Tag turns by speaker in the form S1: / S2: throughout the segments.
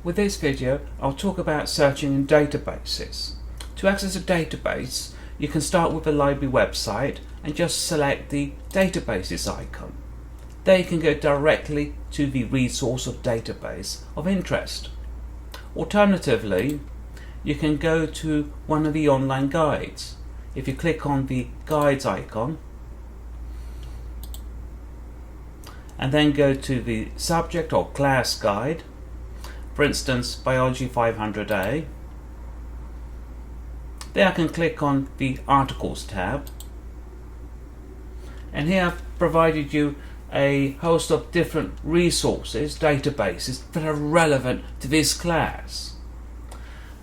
S1: With this video, I'll talk about searching in databases. To access a database, you can start with the library website and just select the databases icon. There you can go directly to the resource or database of interest. Alternatively, you can go to one of the online guides. If you click on the guides icon and then go to the subject or class guide, for instance Biology 500A, there I can click on the Articles tab, and here I've provided you a host of different resources, databases that are relevant to this class.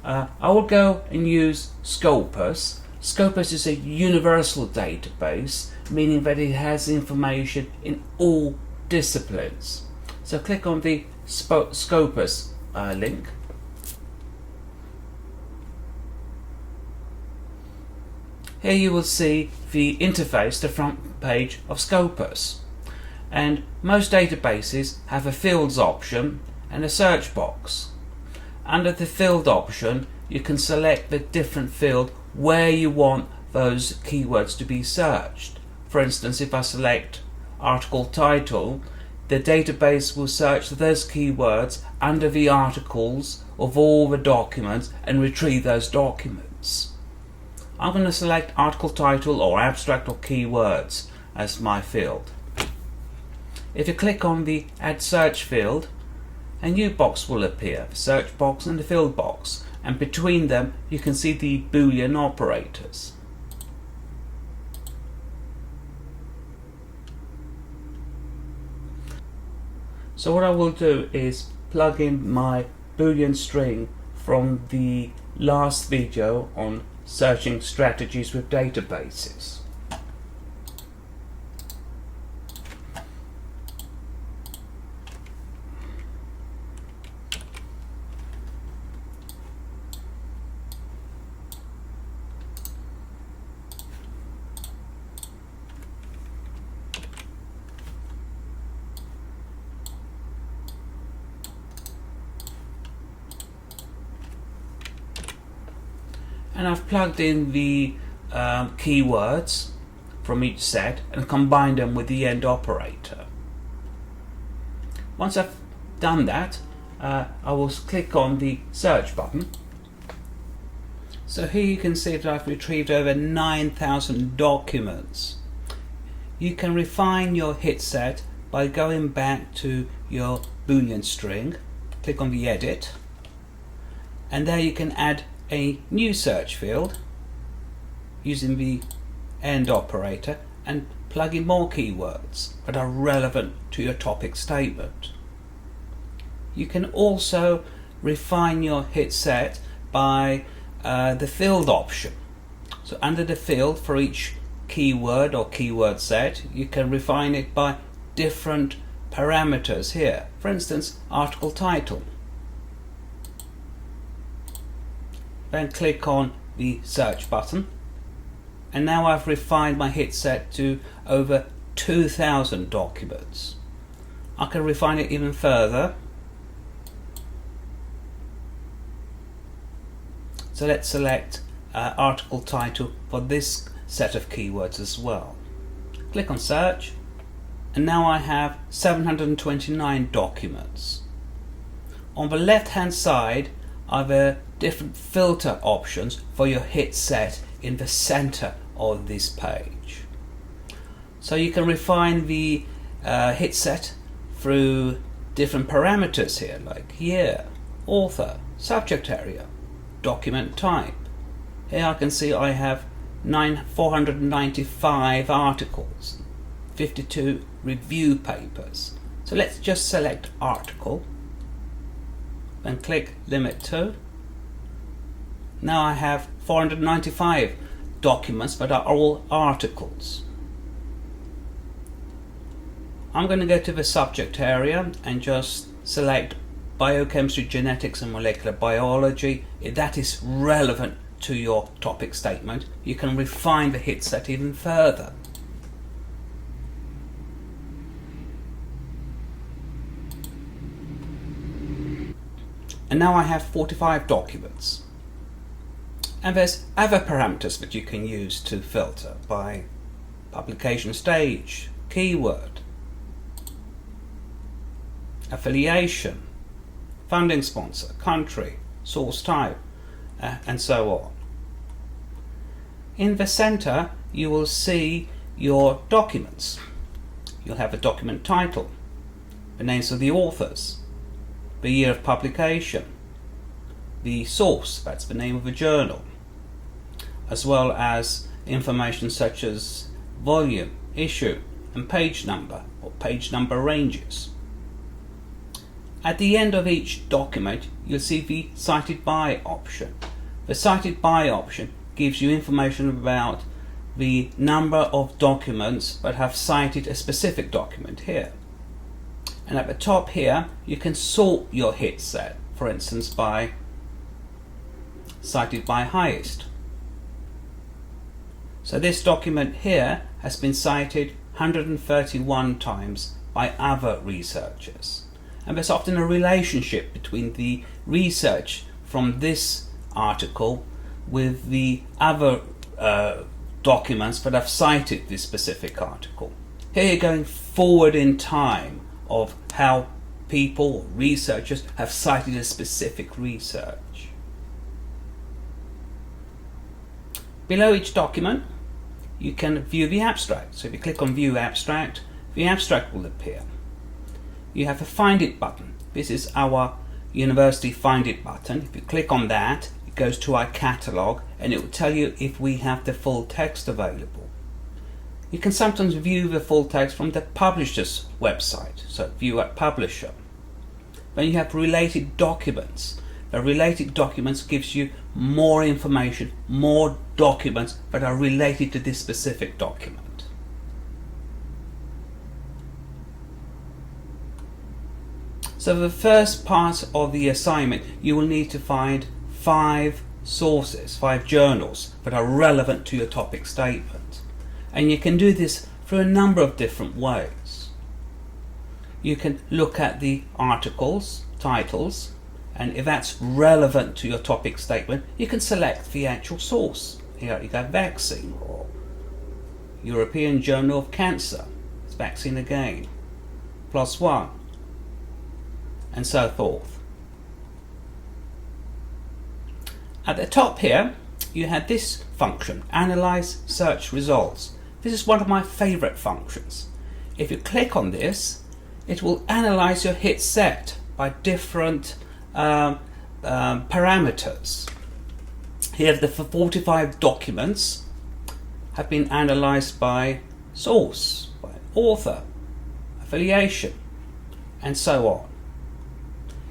S1: I will go and use Scopus. Scopus is a universal database, meaning that it has information in all disciplines. So click on the Scopus link. Here you will see the interface, the front page of Scopus. And most databases have a fields option and a search box. Under the field option, you can select the different field where you want those keywords to be searched. For instance, if I select article title, the database will search those keywords under the articles of all the documents and retrieve those documents. I'm going to select article title or abstract or keywords as my field. If you click on the Add Search field, a new box will appear, the search box and the field box, and between them you can see the Boolean operators. So what I will do is plug in my Boolean string from the last video on searching strategies with databases. And I've plugged in the keywords from each set and combined them with the end operator. Once I've done that, I will click on the search button. So here you can see that I've retrieved over 9,000 documents. You can refine your hit set by going back to your Boolean string, click on the edit, and there you can add a new search field using the end operator and plug in more keywords that are relevant to your topic statement. You can also refine your hit set by the field option. So under the field for each keyword or keyword set, you can refine it by different parameters here. For instance, article title. Then click on the search button, and now I've refined my hit set to over 2,000 documents. I can refine it even further. So let's select article title for this set of keywords as well. Click on search, and now I have 729 documents. On the left hand side are the different filter options for your hit set in the center of this page. So you can refine the hit set through different parameters here, like year, author, subject area, document type. Here I can see I have 495 articles, 52 review papers. So let's just select article, then click limit to. Now I have 495 documents that are all articles. I'm going to go to the subject area and just select biochemistry, genetics and molecular biology. If that is relevant to your topic statement, you can refine the hit set even further. And now I have 45 documents. And there's other parameters that you can use to filter by publication stage, keyword, affiliation, funding sponsor, country, source type, and so on. In the center, you will see your documents. You'll have a document title, the names of the authors, the year of publication, the source, that's the name of the journal, as well as information such as volume, issue, and page number or page number ranges. At the end of each document, you'll see the Cited By option. The Cited By option gives you information about the number of documents that have cited a specific document here. And at the top here, you can sort your hit set, for instance, by cited by highest. So this document here has been cited 131 times by other researchers. And there's often a relationship between the research from this article with the other documents that have cited this specific article. Here you're going forward in time of how people, researchers, have cited a specific research. Below each document, you can view the abstract. So if you click on View Abstract, the abstract will appear. You have a Find It button. This is our University Find It button. If you click on that, it goes to our catalogue and it will tell you if we have the full text available. You can sometimes view the full text from the publisher's website, so view at publisher. Then you have related documents. The related documents gives you more information, more documents that are related to this specific document. So the first part of the assignment, you will need to find 5 sources, 5 journals that are relevant to your topic statement. And you can do this through a number of different ways. You can look at the articles, titles, and if that's relevant to your topic statement, you can select the actual source. Here you got vaccine, or European Journal of Cancer, it's vaccine again, +1, and so forth. At the top here, you have this function, Analyze Search Results. This is one of my favorite functions. If you click on this, it will analyze your hit set by different parameters. Here the 45 documents have been analyzed by source, by author, affiliation, and so on.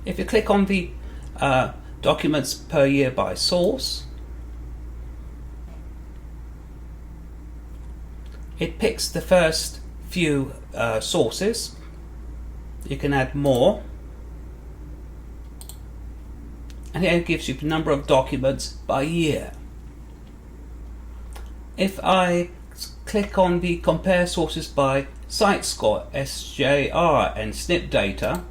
S1: If you click on the documents per year by source, it picks the first few sources. You can add more, and here it gives you the number of documents by year. If I click on the compare sources by CiteScore, SJR, and SNP data,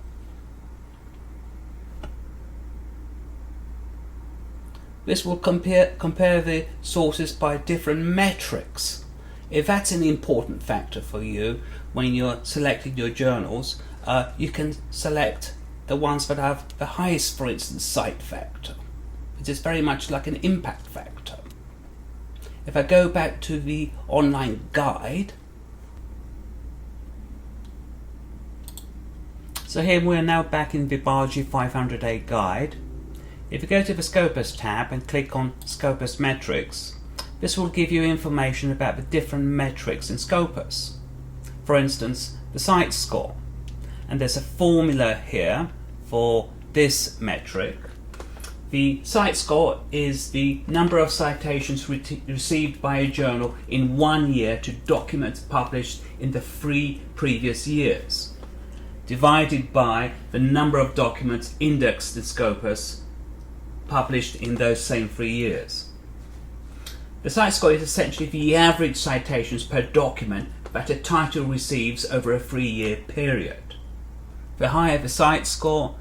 S1: this will compare the sources by different metrics. If that's an important factor for you when you're selecting your journals, you can select the ones that have the highest, for instance, cite factor. It is very much like an impact factor. If I go back to the online guide, so here we are now back in the Biology 500A guide. If you go to the Scopus tab and click on Scopus Metrics, this will give you information about the different metrics in Scopus. For instance, the CiteScore. And there's a formula here for this metric. The CiteScore is the number of citations received by a journal in 1 year to documents published in the 3 previous years, divided by the number of documents indexed in Scopus published in those same 3 years. The CiteScore is essentially the average citations per document that a title receives over a 3-year period. The higher the CiteScore,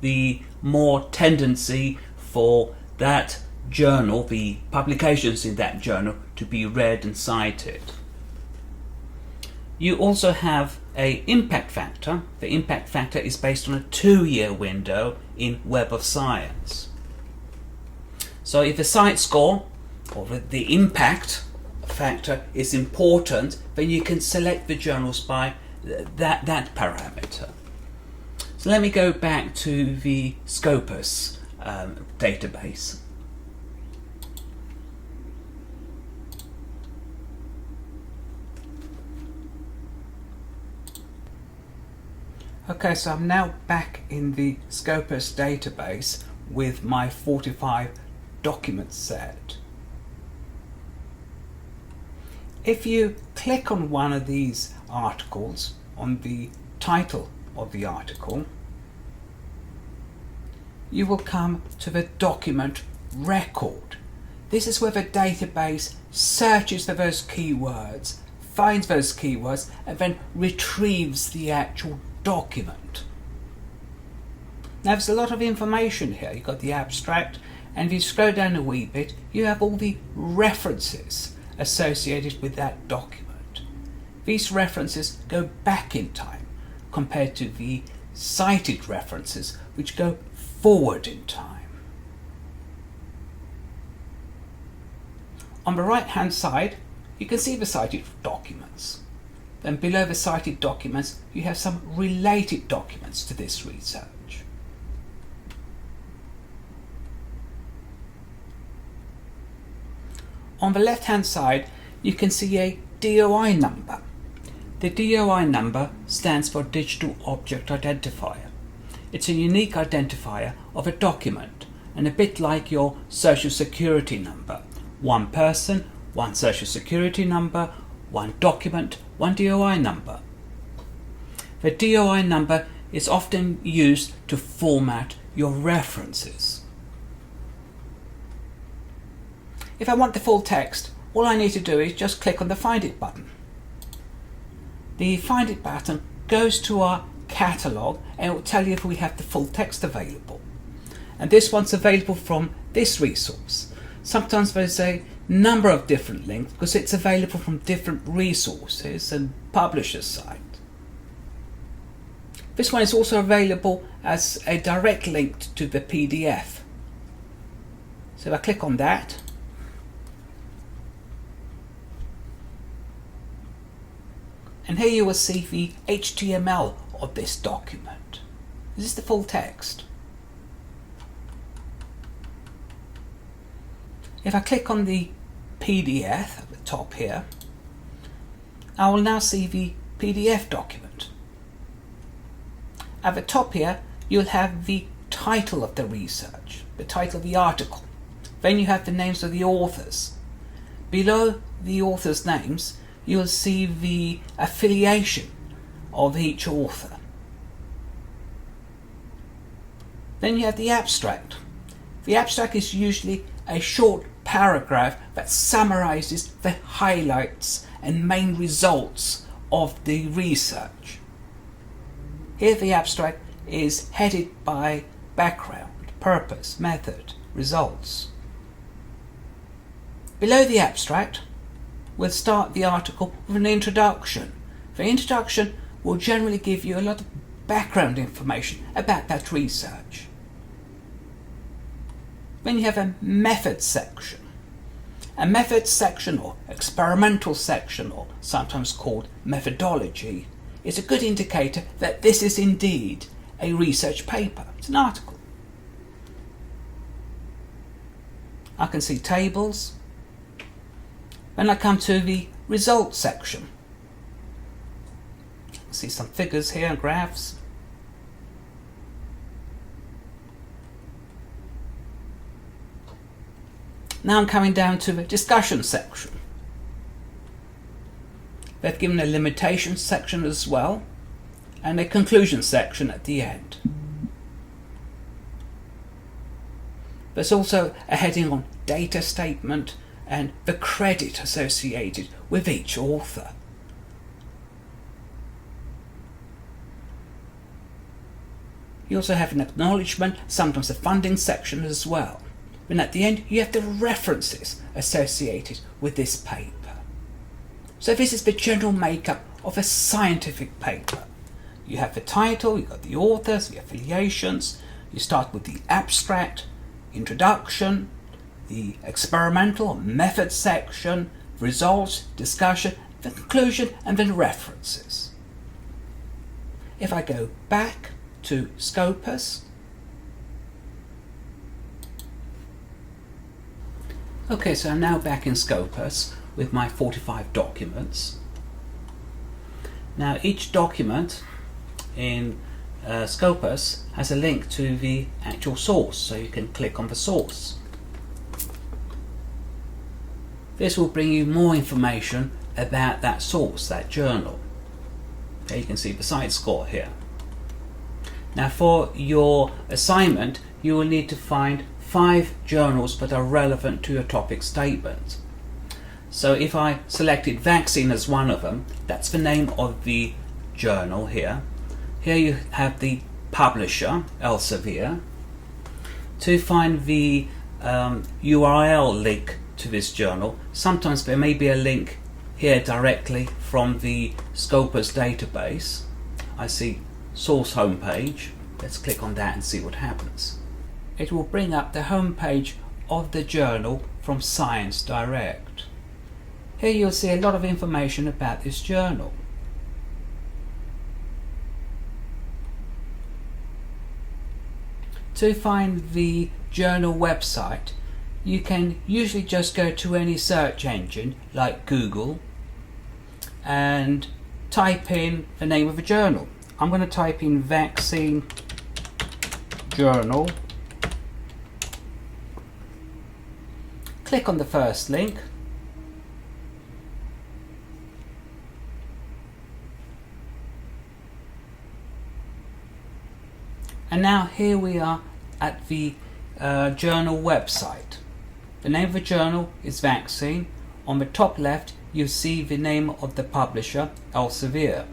S1: the more tendency for that journal, the publications in that journal, to be read and cited. You also have an impact factor. The impact factor is based on a 2-year window in Web of Science. So if the CiteScore, or the impact factor, is important, then you can select the journals by that parameter. So let me go back to the Scopus database. Okay, so I'm now back in the Scopus database with my 45 document set. If you click on one of these articles, on the title of the article, you will come to the document record. This is where the database searches for those keywords, finds those keywords, and then retrieves the actual document. Now there's a lot of information here. You've got the abstract, and if you scroll down a wee bit, you have all the references associated with that document. These references go back in time compared to the cited references, which go forward in time. On the right hand side, you can see the cited documents. Then below the cited documents, you have some related documents to this research. On the left hand side, you can see a DOI number. The DOI number stands for Digital Object Identifier. It's a unique identifier of a document, and a bit like your Social Security number. One person, one Social Security number, one document, one DOI number. The DOI number is often used to format your references. If I want the full text, all I need to do is just click on the Find It button. The Find It button goes to our catalogue and it will tell you if we have the full text available. And this one's available from this resource. Sometimes there's a number of different links because it's available from different resources and publishers' sites. This one is also available as a direct link to the PDF. So if I click on that, and here you will see the HTML of this document. This is the full text. If I click on the PDF at the top here, I will now see the PDF document. At the top here, you'll have the title of the research, the title of the article. Then you have the names of the authors. Below the authors' names, you'll see the affiliation of each author. Then you have the abstract. The abstract is usually a short paragraph that summarizes the highlights and main results of the research. Here the abstract is headed by background, purpose, method, results. Below the abstract, we'll start the article with an introduction. The introduction will generally give you a lot of background information about that research. Then you have a method section. A method section, or experimental section, or sometimes called methodology, is a good indicator that this is indeed a research paper. It's an article. I can see tables. Then I come to the results section. I see some figures here and graphs. Now I'm coming down to the discussion section. They've given a limitations section as well, and a conclusion section at the end. There's also a heading on data statement and the credit associated with each author. You also have an acknowledgement, sometimes a funding section as well. And at the end, you have the references associated with this paper. So this is the general makeup of a scientific paper. You have the title, you've got the authors, the affiliations, you start with the abstract, introduction, the experimental method section, results, discussion, the conclusion, and then references. If I go back to Scopus, okay, so I'm now back in Scopus with my 45 documents. Now each document in Scopus has a link to the actual source, so you can click on the source. This will bring you more information about that source, that journal. Okay, you can see the CiteScore here. Now for your assignment, you will need to find 5 journals that are relevant to your topic statement. So if I selected vaccine as one of them, that's the name of the journal here. Here you have the publisher, Elsevier. To find the URL link to this journal, sometimes there may be a link here directly from the Scopus database. I see source homepage. Let's click on that and see what happens. It will bring up the homepage of the journal from Science Direct. Here you'll see a lot of information about this journal. To find the journal website, you can usually just go to any search engine like Google and type in the name of a journal. I'm going to type in vaccine journal. Click on the first link. And now here we are at the journal website. The name of the journal is Vaccine. On the top left you see the name of the publisher, Elsevier.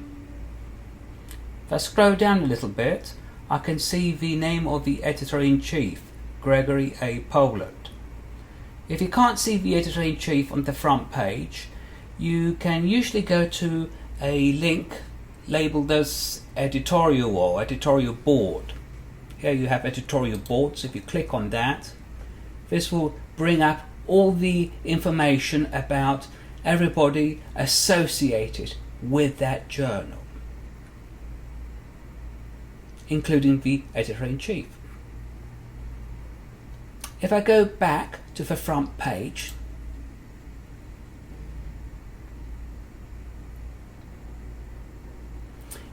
S1: If I scroll down a little bit, I can see the name of the editor-in-chief, Gregory A. Poland. If you can't see the editor-in-chief on the front page, you can usually go to a link labeled as editorial or editorial board. Here you have editorial board, so if you click on that, this will bring up all the information about everybody associated with that journal, including the editor-in-chief. If I go back to the front page,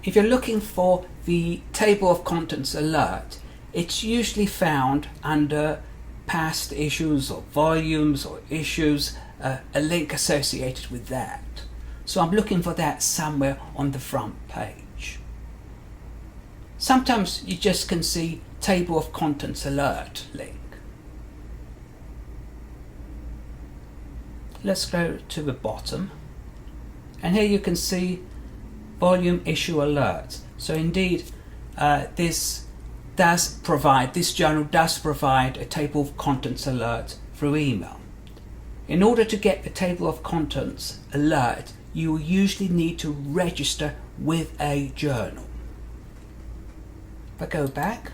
S1: if you're looking for the table of contents alert, it's usually found under past issues or volumes or issues, a link associated with that. So I'm looking for that somewhere on the front page. Sometimes you just can see table of contents alert link. Let's go to the bottom, and here you can see volume issue alert. So indeed this journal does provide a table of contents alert through email. In order to get the table of contents alert, you will usually need to register with a journal. If I go back,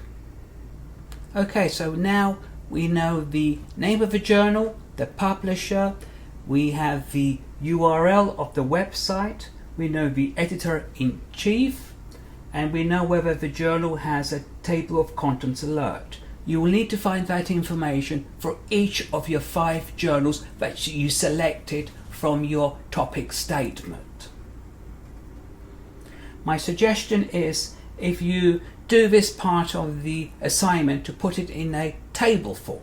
S1: okay, so now we know the name of the journal, the publisher, we have the URL of the website, we know the editor-in-chief, and we know whether the journal has a table of contents alert. You will need to find that information for each of your 5 journals that you selected from your topic statement. My suggestion is, if you do this part of the assignment, to put it in a table form.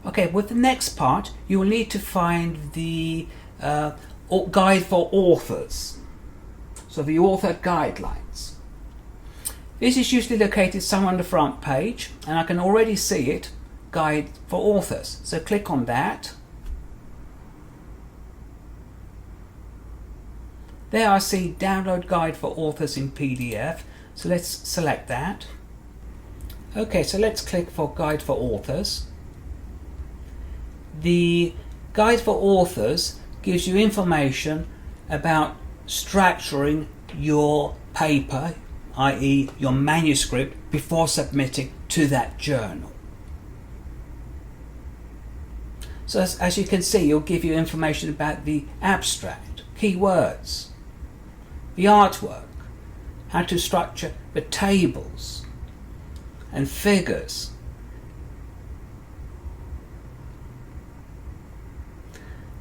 S1: Okay, with the next part, you will need to find the guide for authors. So the author guidelines. This is usually located somewhere on the front page, and I can already see it, guide for authors. So click on that. There I see download guide for authors in PDF. So let's select that. Okay, so let's click for Guide for Authors. The Guide for Authors gives you information about structuring your paper, i.e. your manuscript, before submitting to that journal. So as you can see, it'll give you information about the abstract, keywords, the artwork, how to structure the tables and figures,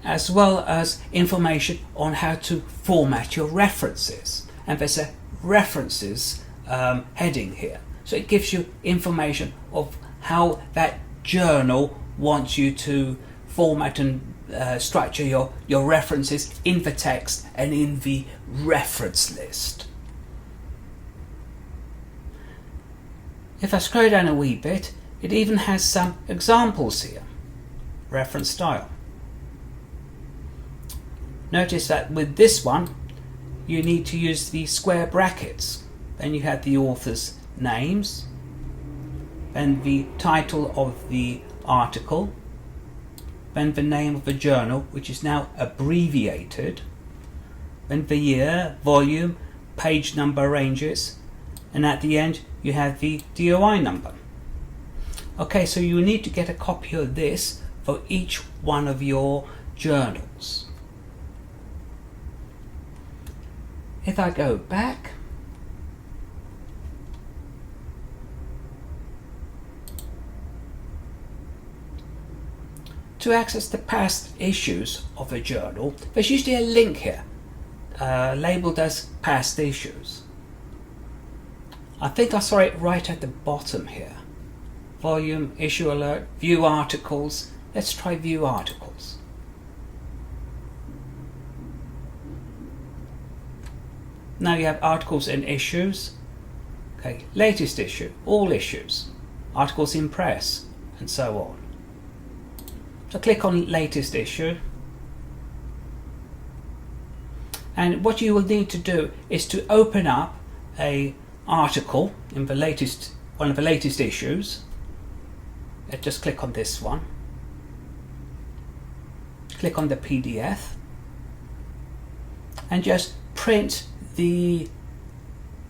S1: as well as information on how to format your references. And there's a references heading here. So it gives you information of how that journal wants you to format and structure your references in the text and in the reference list. If I scroll down a wee bit, it even has some examples here. Reference style. Notice that with this one, you need to use the square brackets. Then you have the author's names, then the title of the article, then the name of the journal, which is now abbreviated, then the year, volume, page number ranges, and at the end you have the DOI number. Okay, so you need to get a copy of this for each one of your journals. If I go back, to access the past issues of a journal, there's usually a link here labeled as past issues. I think I saw it right at the bottom here. Volume, issue alert, view articles. Let's try view articles. Now you have articles and issues. Okay, latest issue, all issues, articles in press, and so on. So click on latest issue. And what you will need to do is to open up a article in the latest, one of the latest issues. Let's just click on this one. Click on the PDF and just print the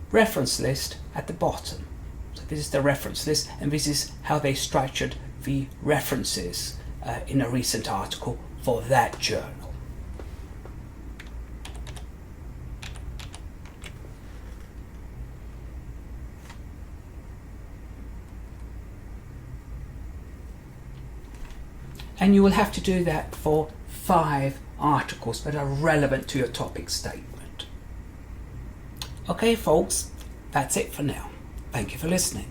S1: reference list at the bottom. So this is the reference list, and this is how they structured the references in a recent article for that journal. And you will have to do that for 5 articles that are relevant to your topic statement. Okay folks, that's it for now. Thank you for listening.